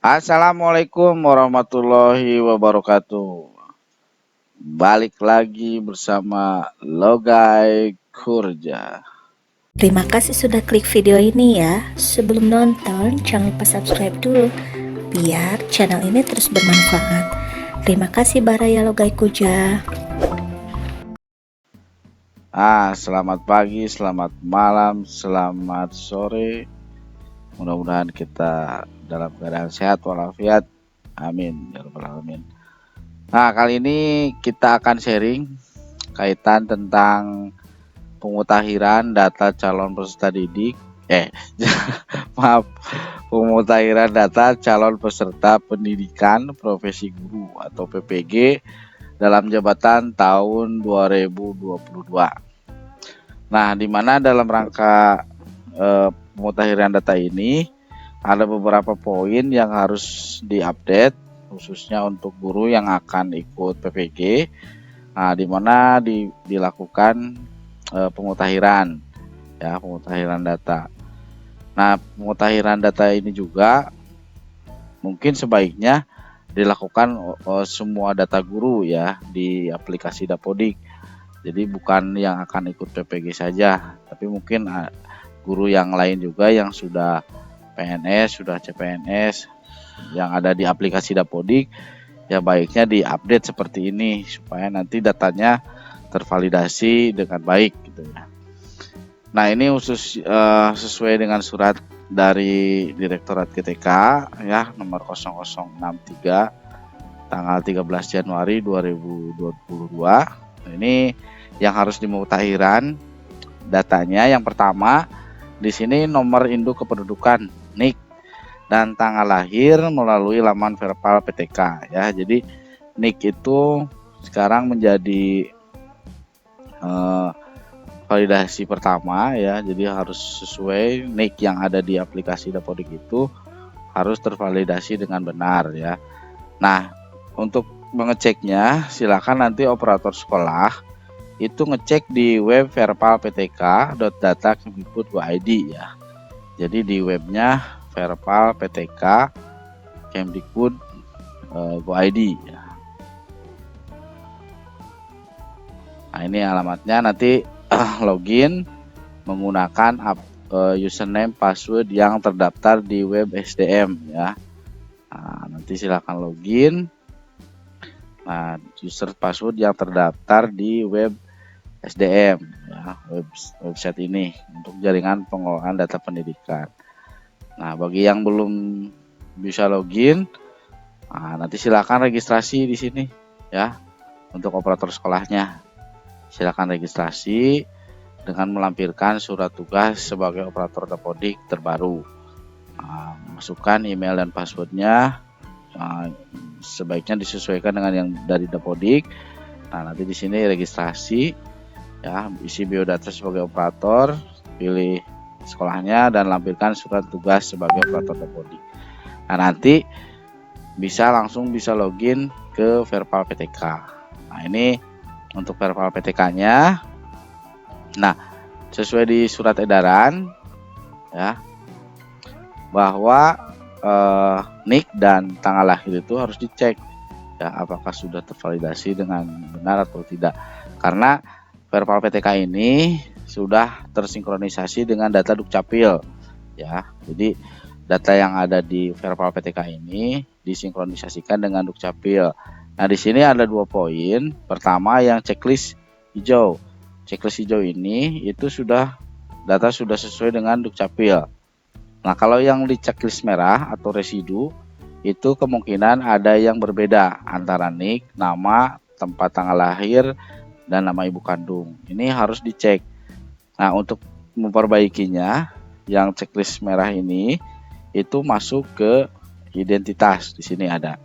Assalamualaikum warahmatullahi wabarakatuh. Balik lagi bersama Logai Kurja. Terima kasih sudah klik video ini ya. Sebelum nonton, jangan lupa subscribe dulu biar channel ini terus bermanfaat. Terima kasih Baraya Logai Kuja. Selamat pagi, selamat malam, selamat sore. Mudah-mudahan kita dalam keadaan sehat walafiat. Amin ya rabbal alamin. Nah, kali ini kita akan sharing kaitan tentang pemutahiran data calon peserta didik. Maaf, pemutahiran data calon peserta pendidikan profesi guru atau PPG dalam jabatan tahun 2022. Nah, di mana dalam rangka pemutahiran data ini ada beberapa poin yang harus diupdate khususnya untuk guru yang akan ikut PPG. Nah, di mana dilakukan pemutahiran data. Nah, pemutahiran data ini juga mungkin sebaiknya dilakukan semua data guru ya di aplikasi Dapodik. Jadi bukan yang akan ikut PPG saja, tapi mungkin guru yang lain juga yang sudah PNS, sudah CPNS yang ada di aplikasi Dapodik, ya baiknya diupdate seperti ini supaya nanti datanya tervalidasi dengan baik gitu ya. Nah, ini khusus sesuai dengan surat dari Direktorat GTK ya nomor 0063 tanggal 13 Januari 2022. Ini yang harus dimutahiran datanya. Yang pertama, di sini nomor induk kependudukan NIK dan tanggal lahir melalui laman Verpal PTK ya. Jadi NIK itu sekarang menjadi validasi pertama ya. Jadi harus sesuai NIK yang ada di aplikasi Dapodik itu harus tervalidasi dengan benar ya. Nah, untuk mengeceknya silakan nanti operator sekolah itu ngecek di web verpalptk.data.kemdikbud.go.id ya. Jadi di webnya verpalptk.kemdikbud.go.id ya. Nah, ini alamatnya, nanti login menggunakan username password yang terdaftar di web SDM ya. Nah, nanti silakan login. Nah, user password yang terdaftar di web SDM ya, website ini untuk jaringan pengelolaan data pendidikan. Nah, bagi yang belum bisa login, nanti silakan registrasi di sini ya untuk operator sekolahnya. Silakan registrasi dengan melampirkan surat tugas sebagai operator Dapodik terbaru. Masukkan email dan passwordnya, sebaiknya disesuaikan dengan yang dari Dapodik. Nah, nanti di sini registrasi ya, isi biodata sebagai operator, pilih sekolahnya dan lampirkan surat tugas sebagai operator Dapodik. Nah, nanti langsung bisa login ke Verpal PTK. Nah, ini untuk Verpal PTK-nya. Nah, sesuai di surat edaran ya, bahwa NIK dan tanggal lahir itu harus dicek ya apakah sudah tervalidasi dengan benar atau tidak. Karena Verpal PTK ini sudah tersinkronisasi dengan data Dukcapil ya. Jadi data yang ada di Verpal PTK ini disinkronisasikan dengan Dukcapil. Nah, di sini ada 2 poin. Pertama, yang checklist hijau. Checklist hijau ini itu data sudah sesuai dengan Dukcapil. Nah, kalau yang di checklist merah atau residu itu kemungkinan ada yang berbeda antara NIK, nama, tempat tanggal lahir, dan nama ibu kandung. Ini harus dicek. Nah, untuk memperbaikinya, yang checklist merah ini itu masuk ke identitas. Di sini ada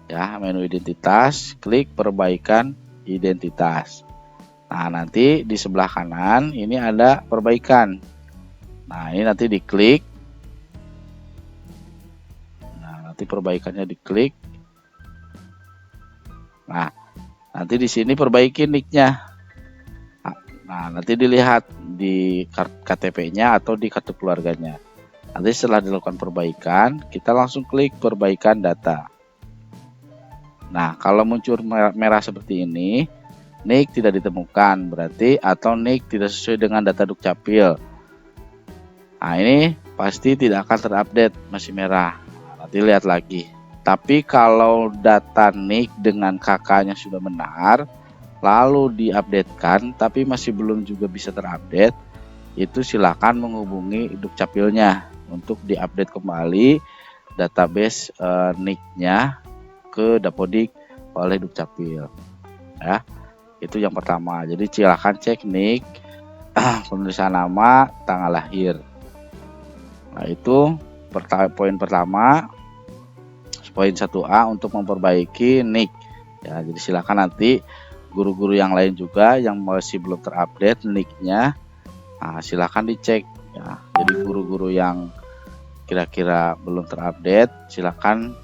ya, menu identitas, klik perbaikan identitas. Nah, nanti di sebelah kanan ini ada perbaikan. Nah, ini nanti diklik. Nah, nanti perbaikannya diklik. Nah, nanti di sini perbaiki NIK-nya. Nah, nanti dilihat di KTP-nya atau di kartu keluarganya. Nanti setelah dilakukan perbaikan, kita langsung klik perbaikan data. Nah, kalau muncul merah seperti ini, NIK tidak ditemukan berarti, atau NIK tidak sesuai dengan data Dukcapil. Nah, ini pasti tidak akan terupdate, masih merah. Nanti lihat lagi. Tapi kalau data NIK dengan KK-nya sudah benar, lalu diupdatekan tapi masih belum juga bisa terupdate, itu silakan menghubungi Dukcapilnya untuk diupdate kembali database NIK-nya ke Dapodik oleh Dukcapil. Ya, itu yang pertama. Jadi silakan cek NIK, penulisan nama, tanggal lahir. Nah, itu poin pertama. Poin 1A untuk memperbaiki NIK. Ya, jadi silakan nanti guru-guru yang lain juga yang masih belum terupdate NIK-nya, nah, silakan dicek ya. Jadi guru-guru yang kira-kira belum terupdate, silakan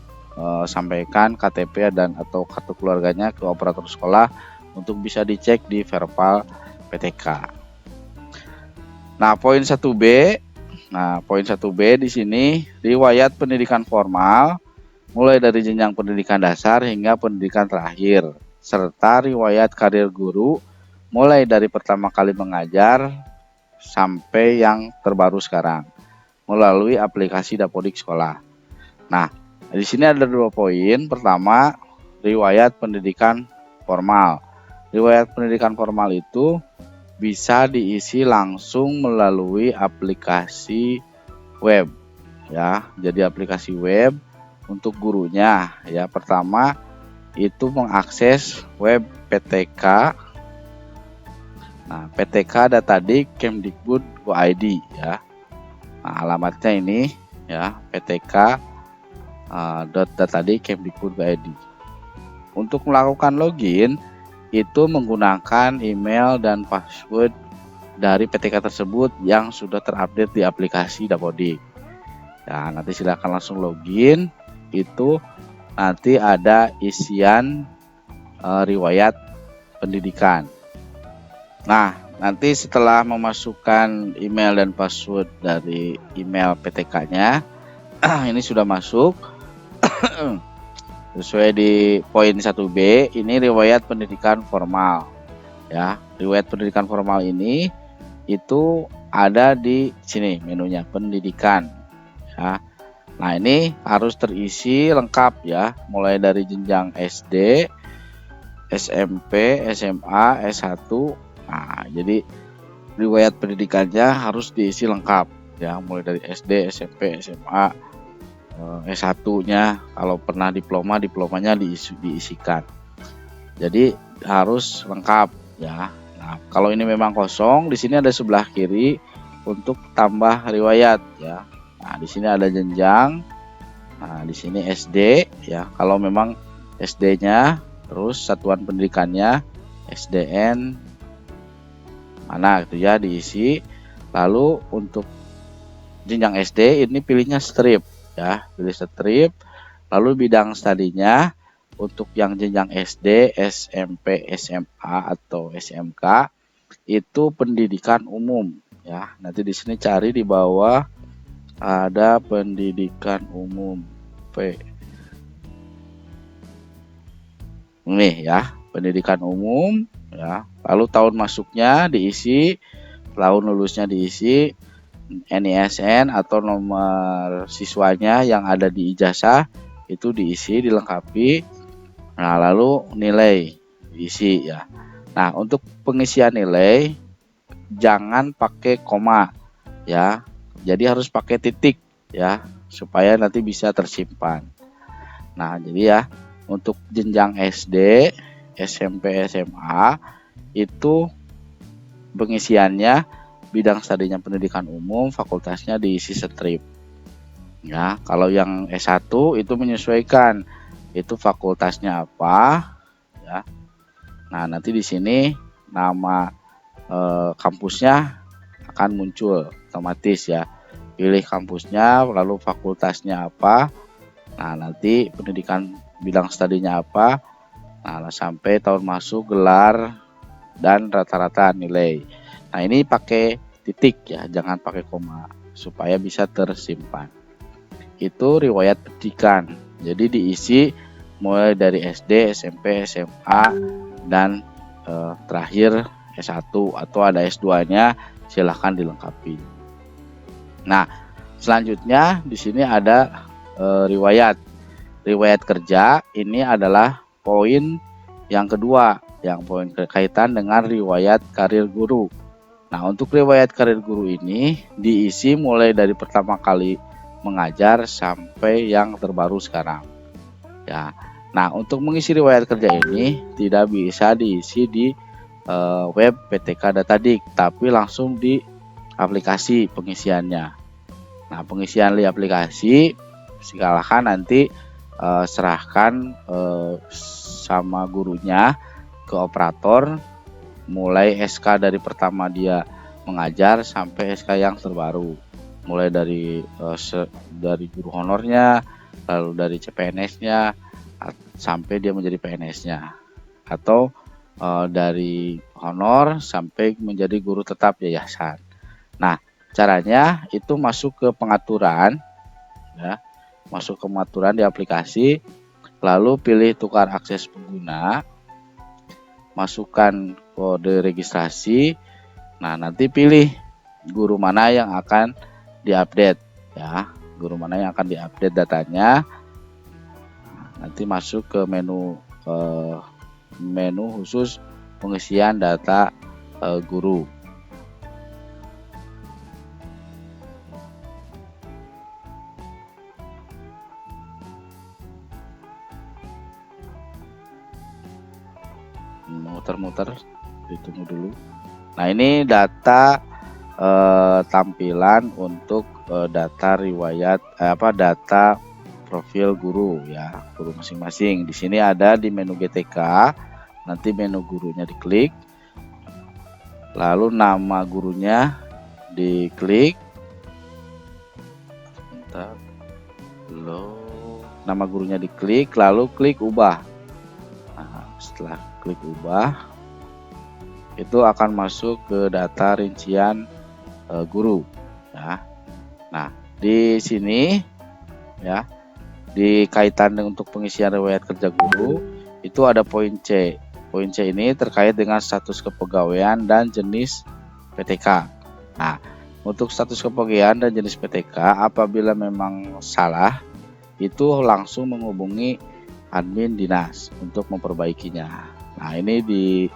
sampaikan KTP dan atau kartu keluarganya ke operator sekolah untuk bisa dicek di Verpal PTK. Nah, poin 1B. Nah, poin 1B di sini riwayat pendidikan formal mulai dari jenjang pendidikan dasar hingga pendidikan terakhir, serta riwayat karir guru mulai dari pertama kali mengajar sampai yang terbaru sekarang melalui aplikasi Dapodik Sekolah. Nah, di sini ada 2 poin. Pertama, riwayat pendidikan formal. Riwayat pendidikan formal itu bisa diisi langsung melalui aplikasi web ya. Jadi aplikasi web untuk gurunya ya, pertama itu mengakses web PTK. Nah, PTK Datadik Kemdikbud.id ya. Nah, alamatnya ini ya, PTK .datadik Kemdikbud.id. Untuk melakukan login itu menggunakan email dan password dari PTK tersebut yang sudah terupdate di aplikasi Dapodik. Ya, nanti silakan langsung login. Itu nanti ada isian riwayat pendidikan. Nah, nanti setelah memasukkan email dan password dari email PTK-nya, ini sudah masuk. Sesuai di poin 1B, ini riwayat pendidikan formal ya. Riwayat pendidikan formal ini itu ada di sini menunya, pendidikan ya. Nah, ini harus terisi lengkap ya, mulai dari jenjang SD, SMP, SMA, S1. Nah, jadi riwayat pendidikannya harus diisi lengkap ya, mulai dari SD, SMP, SMA, S1-nya, kalau pernah diplomanya diisikan. Jadi harus lengkap ya. Nah, kalau ini memang kosong, di sini ada sebelah kiri untuk tambah riwayat ya. Nah, di sini ada jenjang. Nah, di sini SD ya. Kalau memang SD-nya, terus satuan pendidikannya SDN mana gitu ya, diisi. Lalu untuk jenjang SD ini pilihnya strip ya, pilih strip. Lalu bidang studinya untuk yang jenjang SD, SMP, SMA atau SMK itu pendidikan umum ya. Nanti di sini cari di bawah ada pendidikan umum P. Nih ya, pendidikan umum ya. Lalu tahun masuknya diisi, tahun lulusnya diisi, NISN atau nomor siswanya yang ada di ijazah itu diisi, dilengkapi. Nah, lalu nilai diisi ya. Nah, untuk pengisian nilai jangan pakai koma ya. Jadi harus pakai titik ya, supaya nanti bisa tersimpan. Nah, jadi ya, untuk jenjang SD, SMP, SMA itu pengisiannya bidang studinya pendidikan umum, fakultasnya diisi strip. Ya, kalau yang S1 itu menyesuaikan, itu fakultasnya apa ya. Nah, nanti di sini nama kampusnya akan muncul otomatis ya. Pilih kampusnya, lalu fakultasnya apa. Nah, nanti pendidikan bidang studinya apa. Nah, sampai tahun masuk, gelar, dan rata-rata nilai. Nah, ini pakai titik ya, jangan pakai koma. supaya bisa tersimpan. Itu riwayat pendidikan. Jadi diisi mulai dari SD, SMP, SMA, dan terakhir S1 atau ada S2-nya, silahkan dilengkapi. Nah, selanjutnya di sini ada riwayat kerja. Ini adalah poin yang kedua, yang poin berkaitan dengan riwayat karir guru. Nah, untuk riwayat karir guru ini diisi mulai dari pertama kali mengajar sampai yang terbaru sekarang. Ya. Nah, untuk mengisi riwayat kerja ini tidak bisa diisi di web PTK Datadik, tapi langsung di aplikasi pengisiannya. Nah, pengisian di aplikasi silakan nanti serahkan sama gurunya ke operator, mulai SK dari pertama dia mengajar sampai SK yang terbaru, mulai dari guru honornya, lalu dari CPNS-nya sampai dia menjadi PNS-nya, atau dari honor sampai menjadi guru tetap yayasan. Nah, caranya itu masuk ke pengaturan, ya, masuk ke pengaturan di aplikasi, lalu pilih tukar akses pengguna, masukkan kode registrasi. Nah, nanti pilih guru mana yang akan diupdate, ya, guru mana yang akan diupdate datanya. Nanti masuk ke menu khusus pengisian data guru. Muter-muter, ditunggu dulu. Nah, ini data tampilan untuk data riwayat data profil guru, ya, guru masing-masing. Di sini ada di menu GTK, nanti menu gurunya diklik, lalu nama gurunya diklik, nama gurunya diklik, lalu klik ubah. Nah, setelah klik ubah, itu akan masuk ke data rincian guru, ya. Nah, di sini, ya, di kaitan dengan untuk pengisian riwayat kerja guru itu ada poin C. Poin C ini terkait dengan status kepegawaian dan jenis PTK. Nah, untuk status kepegawaian dan jenis PTK, apabila memang salah, itu langsung menghubungi admin dinas untuk memperbaikinya. Nah, ini di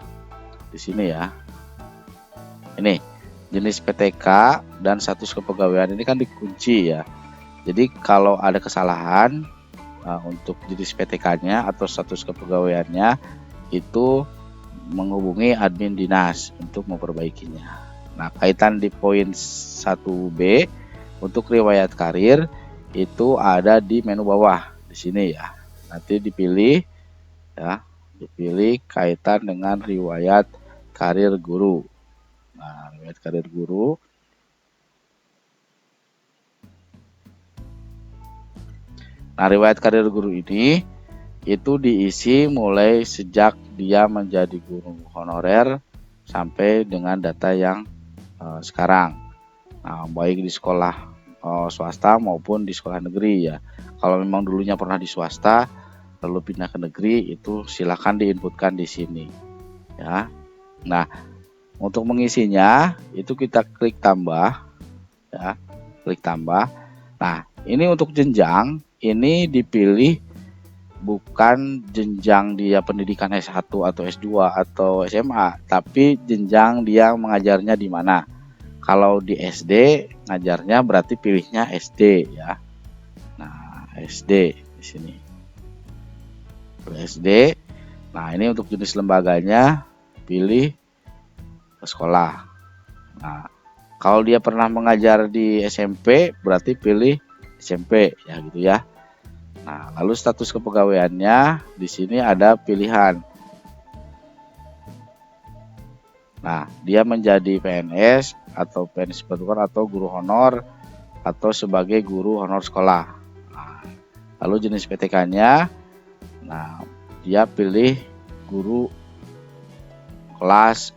sini, ya. Ini jenis PTK dan status kepegawaian ini kan dikunci, ya. Jadi kalau ada kesalahan untuk jenis PTK-nya atau status kepegawaiannya, itu menghubungi admin dinas untuk memperbaikinya. Nah, kaitan di poin 1B untuk riwayat karir itu ada di menu bawah di sini, ya. Nanti dipilih, ya, dipilih kaitan dengan riwayat karir guru. Nah, riwayat karir guru. Nah, riwayat karir guru ini itu diisi mulai sejak dia menjadi guru honorer sampai dengan data yang sekarang. Nah, baik di sekolah swasta maupun di sekolah negeri, ya. Kalau memang dulunya pernah di swasta lalu pindah ke negeri, itu silakan diinputkan di sini, ya. Nah, untuk mengisinya itu kita klik tambah, ya, klik tambah. Nah, ini untuk jenjang ini dipilih bukan jenjang dia pendidikan S1 atau S2 atau SMA, tapi jenjang dia mengajarnya di mana. Kalau di SD ngajarnya berarti pilihnya SD, ya. Nah, SD di sini. SD. Nah, ini untuk jenis lembaganya pilih sekolah. Nah, kalau dia pernah mengajar di SMP berarti pilih SMP, ya, gitu, ya. Nah, lalu status kepegawaiannya di sini ada pilihan. Nah, dia menjadi PNS atau PNS bertugas atau guru honor atau sebagai guru honor sekolah. Nah, lalu jenis PTK-nya, nah, dia pilih guru kelas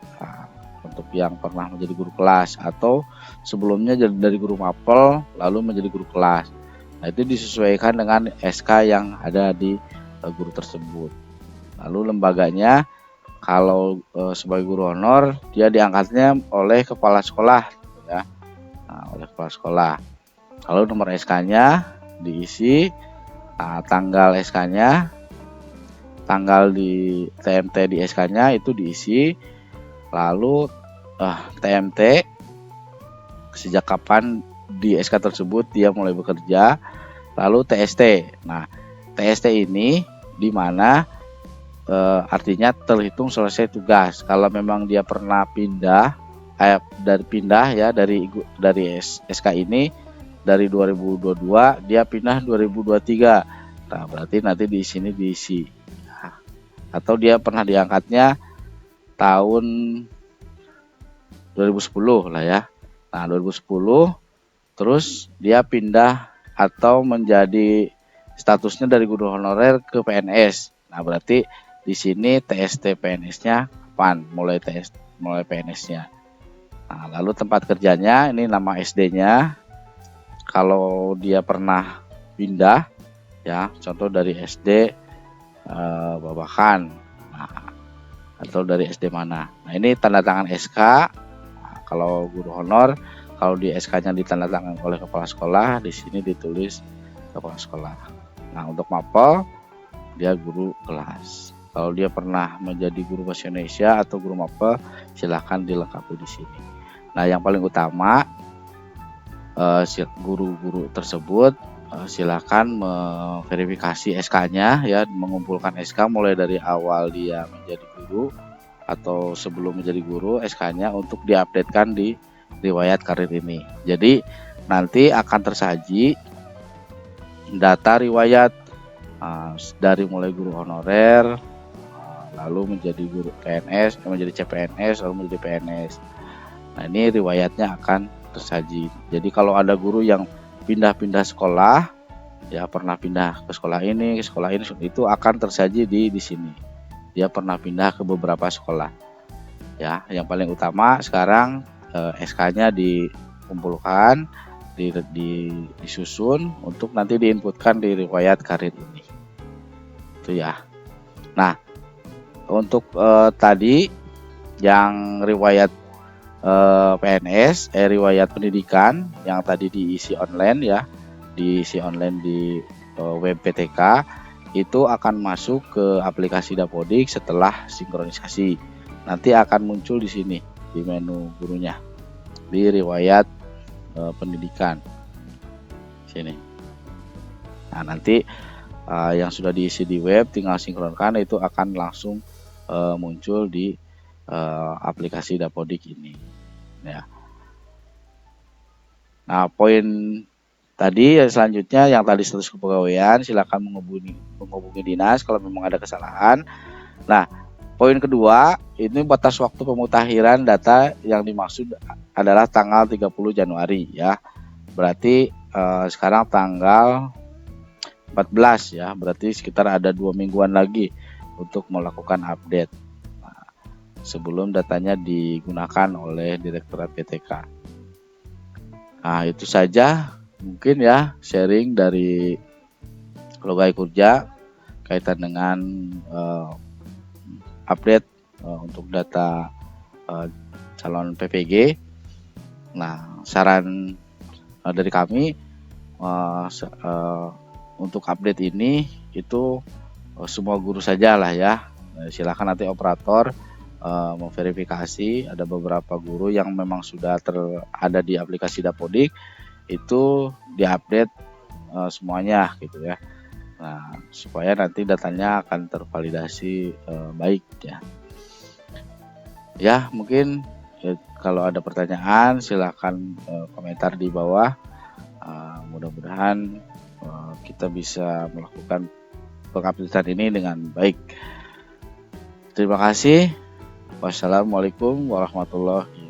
untuk yang pernah menjadi guru kelas atau sebelumnya dari guru mapel lalu menjadi guru kelas. Nah, itu disesuaikan dengan SK yang ada di guru tersebut. Lalu lembaganya kalau sebagai guru honor dia diangkatnya oleh kepala sekolah ya. Nah, oleh kepala sekolah. Lalu nomor SK-nya diisi, tanggal SK-nya, tanggal di TMT di SK-nya itu diisi, lalu TMT sejak kapan di SK tersebut dia mulai bekerja, lalu TST. Nah, TST ini di mana artinya terhitung selesai tugas. Kalau memang dia pernah pindah dari SK ini dari 2022 dia pindah 2023. Nah, berarti nanti di sini diisi. Atau dia pernah diangkatnya tahun 2010 lah ya. Nah, 2010 terus dia pindah atau menjadi statusnya dari guru honorer ke PNS. Nah, berarti di sini TST PNS-nya kapan mulai PNS-nya. Nah, lalu tempat kerjanya ini nama SD-nya. Kalau dia pernah pindah ya, contoh dari SD Babakan, atau dari SD mana. Nah, ini tanda tangan SK. Nah, kalau guru honor, kalau di SK-nya ditandatangan oleh kepala sekolah, di sini ditulis kepala sekolah. Nah, untuk mapel dia guru kelas. Kalau dia pernah menjadi guru bahasa Indonesia atau guru mapel, silahkan dilengkapi di sini. Nah, yang paling utama guru-guru tersebut silakan memverifikasi SK-nya ya, mengumpulkan SK mulai dari awal dia menjadi guru atau sebelum menjadi guru, SK-nya untuk diupdatekan di riwayat karir ini. Jadi nanti akan tersaji data riwayat dari mulai guru honorer lalu menjadi guru PNS, menjadi CPNS, lalu menjadi PNS. Nah, ini riwayatnya akan tersaji. Jadi kalau ada guru yang pindah-pindah sekolah, ya pernah pindah ke sekolah ini, itu akan tersaji di sini. Dia pernah pindah ke beberapa sekolah. Ya, yang paling utama sekarang SK-nya dikumpulkan, disusun untuk nanti diinputkan di riwayat karir ini. Itu ya. Nah, untuk tadi yang riwayat PNS, riwayat pendidikan yang tadi diisi online ya, diisi online di web PTK, itu akan masuk ke aplikasi Dapodik setelah sinkronisasi. Nanti akan muncul di sini di menu gurunya, di riwayat pendidikan sini. Nah, nanti yang sudah diisi di web tinggal sinkronkan, itu akan langsung muncul di aplikasi Dapodik ini ya. Nah, poin tadi selanjutnya yang tadi status kepegawaian, silakan menghubungi dinas kalau memang ada kesalahan. Nah, poin kedua ini batas waktu pemutakhiran data yang dimaksud adalah tanggal 30 Januari ya. Berarti sekarang tanggal 14 ya, berarti sekitar ada 2 mingguan lagi untuk melakukan update sebelum datanya digunakan oleh Direktorat PTK. Nah, itu saja mungkin ya sharing dari Logai Kurja kaitan dengan update untuk data calon PPG. Nah, saran dari kami untuk update ini itu semua guru saja lah ya. Silakan nanti operator memverifikasi. Ada beberapa guru yang memang sudah ada di aplikasi Dapodik, itu diupdate semuanya gitu ya. Nah, supaya nanti datanya akan tervalidasi baik ya. Ya, mungkin kalau ada pertanyaan silakan komentar di bawah. Mudah-mudahan kita bisa melakukan pengupdatean ini dengan baik. Terima kasih. Wassalamualaikum warahmatullahi